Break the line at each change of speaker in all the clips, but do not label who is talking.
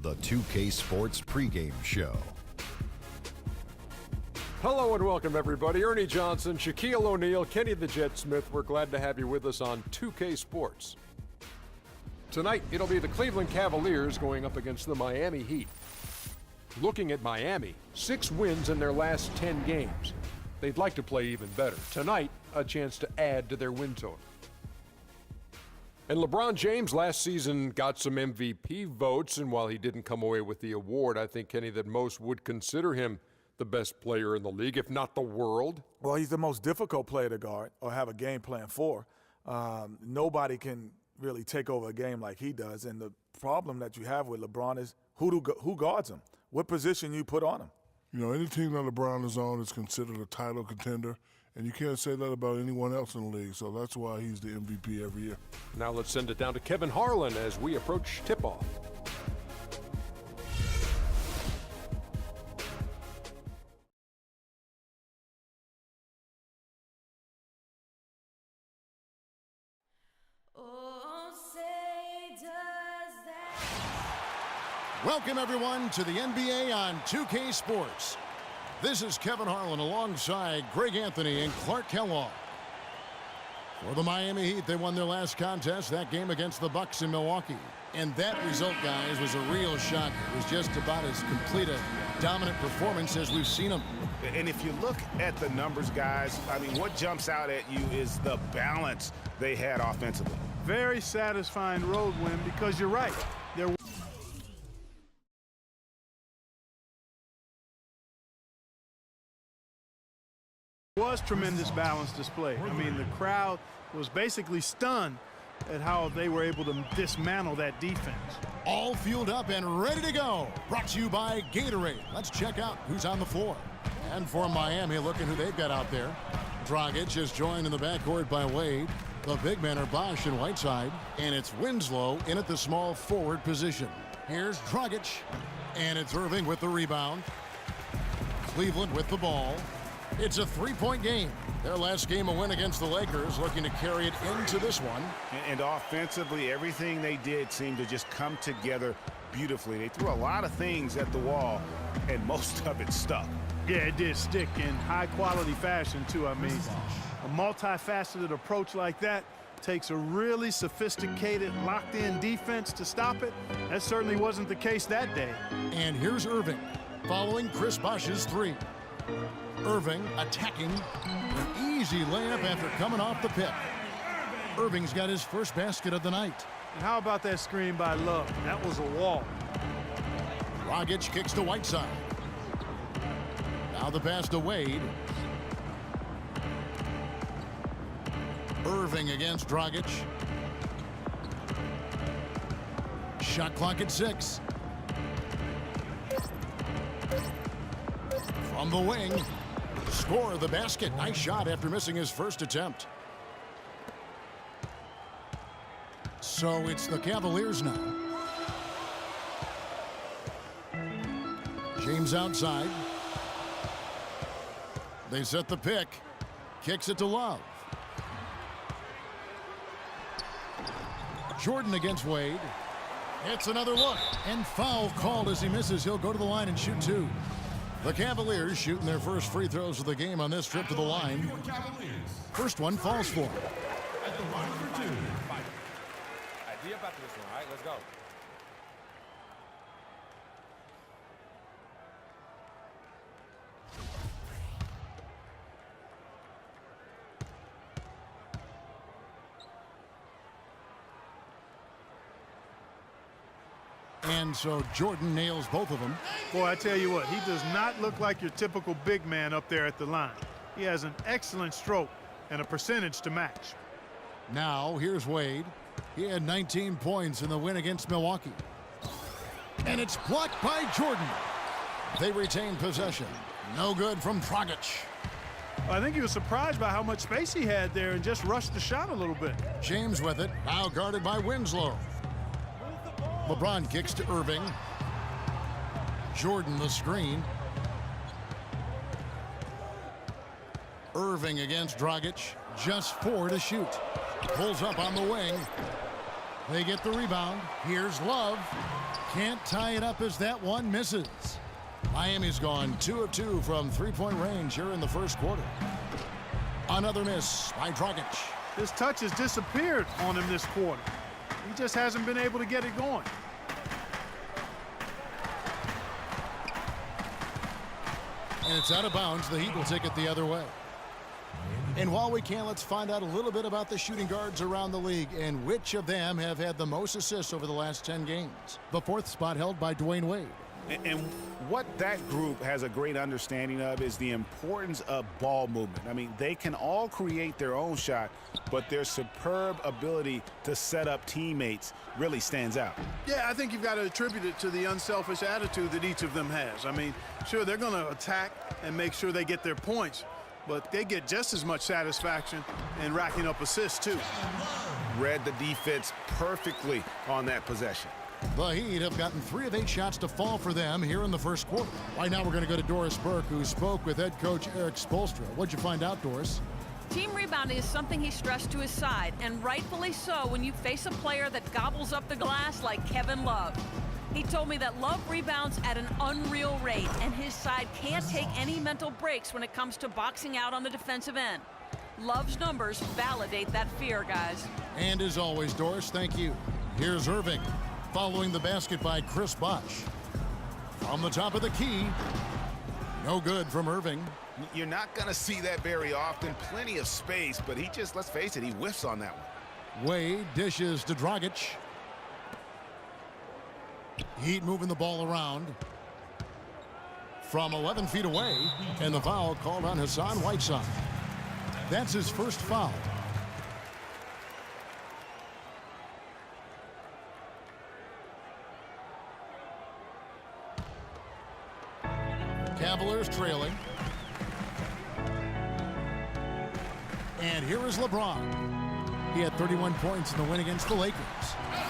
the 2K Sports pregame show.
Hello and welcome, everybody. Ernie Johnson, Shaquille O'Neal, Kenny the Jet Smith. We're glad to have you with us on 2K Sports. Tonight, it'll be the Cleveland Cavaliers going up against the Miami Heat. Looking at Miami, 6 wins in their last 10 games. They'd like to play even better. Tonight, a chance to add to their win total. And LeBron James last season got some MVP votes, and while he didn't come away with the award, I think, Kenny, that most would consider him the best player in the league, if not the world.
Well, he's the most difficult player to guard or have a game plan for. Nobody can really take over a game like he does, and the problem that you have with LeBron is who guards him, what position you put on him.
You know, any team that LeBron is on is considered a title contender, and you can't say that about anyone else in the league, so that's why he's the MVP every year.
Now let's send it down to Kevin Harlan as we approach tip-off.
Welcome, everyone, to the NBA on 2K Sports. This is Kevin Harlan alongside Greg Anthony and Clark Kellogg. For the Miami Heat, they won their last contest, that game against the Bucks in Milwaukee. And that result, guys, was a real shocker. It was just about as complete a dominant performance as we've seen them.
And if you look at the numbers, guys, I mean, what jumps out at you is the balance they had offensively.
Very satisfying road win because you're right. There was tremendous balance display. I mean, the crowd was basically stunned at how they were able to dismantle that defense.
All fueled up and ready to go. Brought to you by Gatorade. Let's check out who's on the floor. And for Miami, look at who they've got out there. Dragic is joined in the backcourt by Wade. The big men are Bosh and Whiteside. And it's Winslow in at the small forward position. Here's Dragic. And it's Irving with the rebound. Cleveland with the ball. It's a 3-point game. Their last game, a win against the Lakers, looking to carry it into this one.
And offensively, everything they did seemed to just come together beautifully. They threw a lot of things at the wall, and most of it stuck.
Yeah, it did stick in high-quality fashion, too. I mean, a multifaceted approach like that takes a really sophisticated, locked-in defense to stop it. That certainly wasn't the case that day.
And here's Irving, following Chris Bosh's 3. Irving attacking an easy layup after coming off the pick. Irving's got his first basket of the night.
And how about that screen by Love? That was a wall.
Dragic kicks to Whiteside. Now the pass to Wade. Irving against Dragic. Shot clock at 6. From the wing. Score the basket. Nice shot after missing his first attempt. So it's the Cavaliers now. James outside. They set the pick. Kicks it to Love. Jordan against Wade. It's another look. And foul called as he misses. He'll go to the line and shoot 2. The Cavaliers shooting their first free throws of the game on this trip to the line. First one falls for him.
At the line for 2. Idea about this one, all right? Let's go.
And so Jordan nails both of them.
Boy, I tell you what, he does not look like your typical big man up there at the line. He has an excellent stroke and a percentage to match.
Now here's Wade. He had 19 points in the win against Milwaukee. And it's blocked by Jordan. They retain possession. No good from Dragic.
I think he was surprised by how much space he had there and just rushed the shot a little bit.
James with it. Now guarded by Winslow. LeBron kicks to Irving. Jordan the screen. Irving against Dragic. Just 4 to shoot. Pulls up on the wing. They get the rebound. Here's Love. Can't tie it up as that one misses. Miami's gone 2 of 2 from three-point range here in the first quarter. Another miss by Dragic.
His touch has disappeared on him this quarter. He just hasn't been able to get it going.
And it's out of bounds. The Heat will take it the other way. And while we can, let's find out a little bit about the shooting guards around the league and which of them have had the most assists over the last 10 games. The 4th spot held by Dwayne Wade.
And what that group has a great understanding of is the importance of ball movement. I mean, they can all create their own shot, but their superb ability to set up teammates really stands out.
Yeah, I think you've got to attribute it to the unselfish attitude that each of them has. I mean, sure, they're going to attack and make sure they get their points, but they get just as much satisfaction in racking up assists, too.
Read the defense perfectly on that possession.
The Heat have gotten 3 of 8 shots to fall for them here in the first quarter. Right now we're going to go to Doris Burke, who spoke with head coach Eric Spoelstra. What'd you find out, Doris?
Team rebounding is something he stressed to his side, and rightfully so when you face a player that gobbles up the glass like Kevin Love. He told me that Love rebounds at an unreal rate, and his side can't take any mental breaks when it comes to boxing out on the defensive end. Love's numbers validate that fear, guys.
And as always, Doris, thank you. Here's Irving, following the basket by Chris Bosh. From the top of the key, no good from Irving.
You're not going to see that very often. Plenty of space, but he just, let's face it, he whiffs on that one.
Wade dishes to Dragic. Heat moving the ball around from 11 feet away, and the foul called on Hassan Whiteside. That's his first foul. Cavaliers trailing. And here is LeBron. He had 31 points in the win against the Lakers.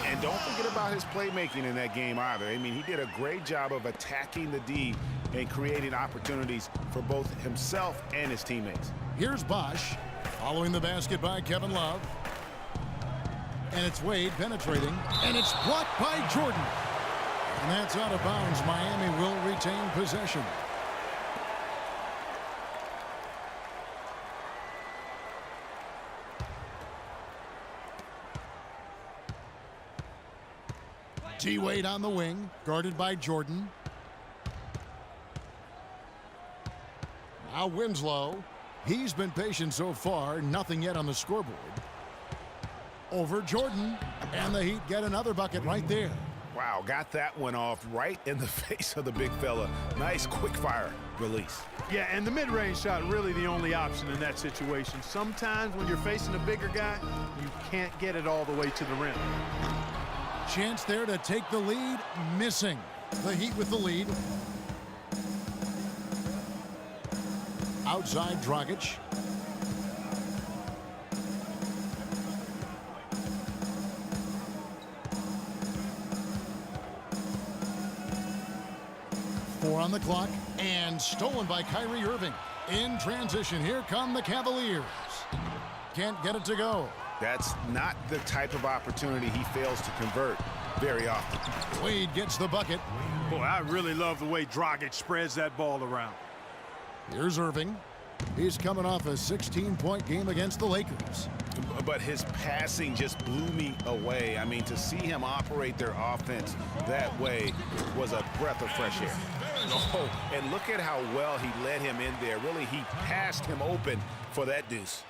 And don't forget about his playmaking in that game either. I mean, he did a great job of attacking the D and creating opportunities for both himself and his teammates.
Here's Bosh, following the basket by Kevin Love. And it's Wade penetrating, and it's blocked by Jordan. And that's out of bounds. Miami will retain possession. T-Wade on the wing, guarded by Jordan. Now Winslow. He's been patient so far, nothing yet on the scoreboard. Over Jordan, and the Heat get another bucket right there.
Wow, got that one off right in the face of the big fella. Nice quick fire release.
Yeah, and the mid-range shot really the only option in that situation. Sometimes when you're facing a bigger guy, you can't get it all the way to the rim.
Chance there to take the lead, missing. The Heat with the lead. Outside Dragic. Four on the clock, and stolen by Kyrie Irving. In transition, here come the Cavaliers. Can't get it to go.
That's not the type of opportunity he fails to convert very often.
Wade gets the bucket.
Boy, I really love the way Dragic spreads that ball around.
Here's Irving. He's coming off a 16-point game against the Lakers.
But his passing just blew me away. I mean, to see him operate their offense that way was a breath of fresh air. Oh, and look at how well he led him in there. Really, he passed him open for that deuce.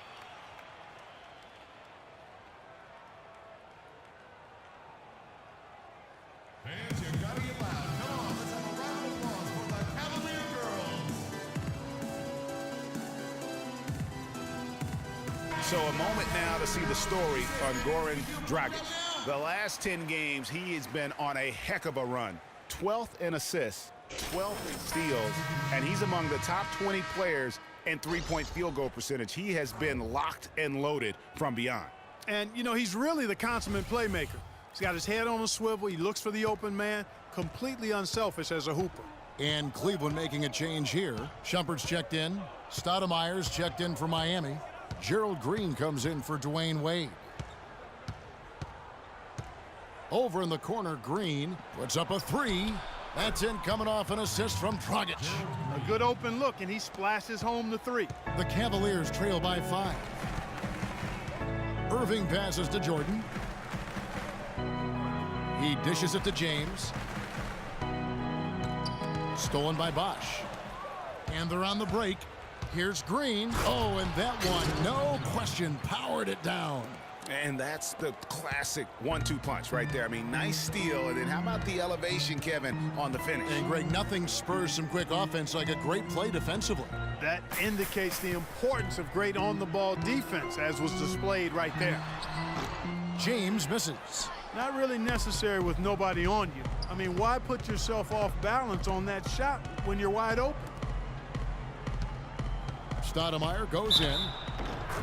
So a moment now to see the story on Goran Dragic. The last 10 games, he has been on a heck of a run. 12th in assists, 12th in steals, and he's among the top 20 players in three-point field goal percentage. He has been locked and loaded from beyond.
And, you know, he's really the consummate playmaker. He's got his head on a swivel. He looks for the open man. Completely unselfish as a hooper.
And Cleveland making a change here. Shumpert's checked in. Stoudemire's checked in for Miami. Gerald Green comes in for Dwayne Wade. Over in the corner, Green puts up a three. That's in, coming off an assist from Dragic.
A good open look, and he splashes home the three.
The Cavaliers trail by 5. Irving passes to Jordan. He dishes it to James. Stolen by Bosch. And they're on the break. Here's Green. Oh, and that one, no question, powered it down.
And that's the classic 1-2 punch right there. I mean, nice steal. And then how about the elevation, Kevin, on the finish?
And Greg, nothing spurs some quick offense like a great play defensively.
That indicates the importance of great on-the-ball defense, as was displayed right there.
James misses.
Not really necessary with nobody on you. I mean, why put yourself off balance on that shot when you're wide open?
Stoudemire goes in,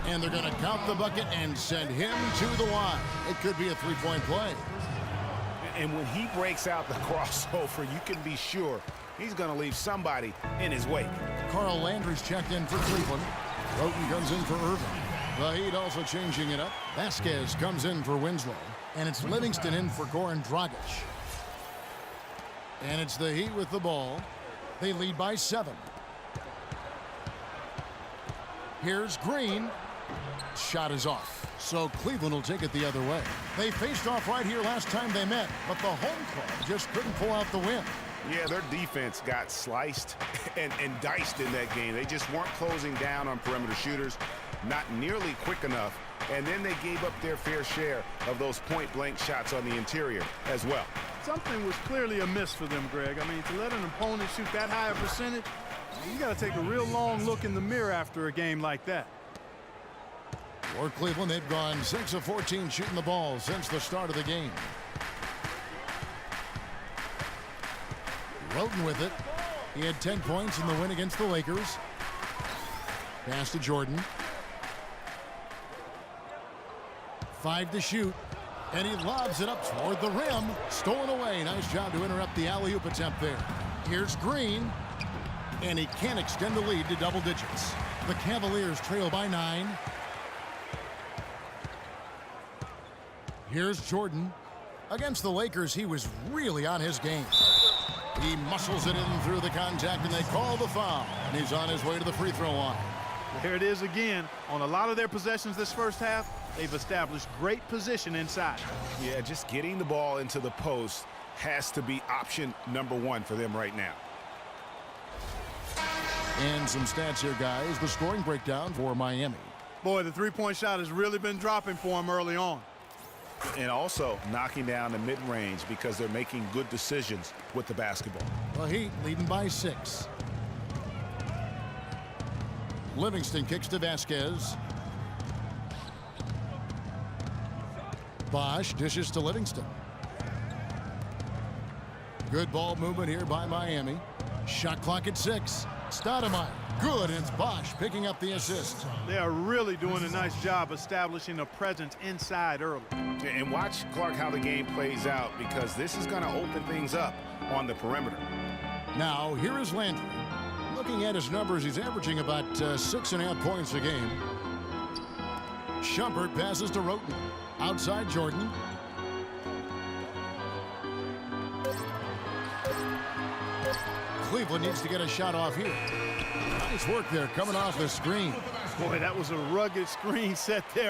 and they're going to count the bucket and send him to the line. It could be a three-point play.
And when he breaks out the crossover, you can be sure he's going to leave somebody in his wake.
Carl Landry's checked in for Cleveland. Roten comes in for Irving. The Heat also changing it up. Vasquez comes in for Winslow. And it's Livingston in for Goran Dragic. And it's the Heat with the ball. They lead by 7. Here's Green. Shot is off. So Cleveland will take it the other way. They faced off right here last time they met, but the home club just couldn't pull out the win.
Yeah, their defense got sliced and diced in that game. They just weren't closing down on perimeter shooters, not nearly quick enough, and then they gave up their fair share of those point-blank shots on the interior as well.
Something was clearly amiss for them, Greg. I mean, to let an opponent shoot that high a percentage, you got to take a real long look in the mirror after a game like that.
For Cleveland, they've gone 6 of 14 shooting the ball since the start of the game. Roten with it. He had 10 points in the win against the Lakers. Pass to Jordan. 5 to shoot. And he lobs it up toward the rim. Stolen away. Nice job to interrupt the alley-oop attempt there. Here's Green. And he can't extend the lead to double digits. The Cavaliers trail by 9. Here's Jordan. Against the Lakers, he was really on his game. He muscles it in through the contact, and they call the foul. And he's on his way to the free throw line.
Here it is again. On a lot of their possessions this first half, they've established great position inside.
Yeah, just getting the ball into the post has to be option number 1 for them right now.
And some stats here, guys. The scoring breakdown for Miami.
Boy, the three-point shot has really been dropping for him early on.
And also knocking down the mid-range because they're making good decisions with the basketball.
The Heat leading by 6. Livingston kicks to Vasquez. Bosch dishes to Livingston. Good ball movement here by Miami. Shot clock at 6. Stoudemire. Good, and it's Bosch picking up the assist.
They are really doing a nice job establishing a presence inside early.
And watch, Clark, how the game plays out, because this is going to open things up on the perimeter.
Now, here is Landry. Looking at his numbers, he's averaging about 6.5 points a game. Shumpert passes to Roten. Outside Jordan. Cleveland needs to get a shot off here. Nice work there coming off the screen.
Boy, that was a rugged screen set there.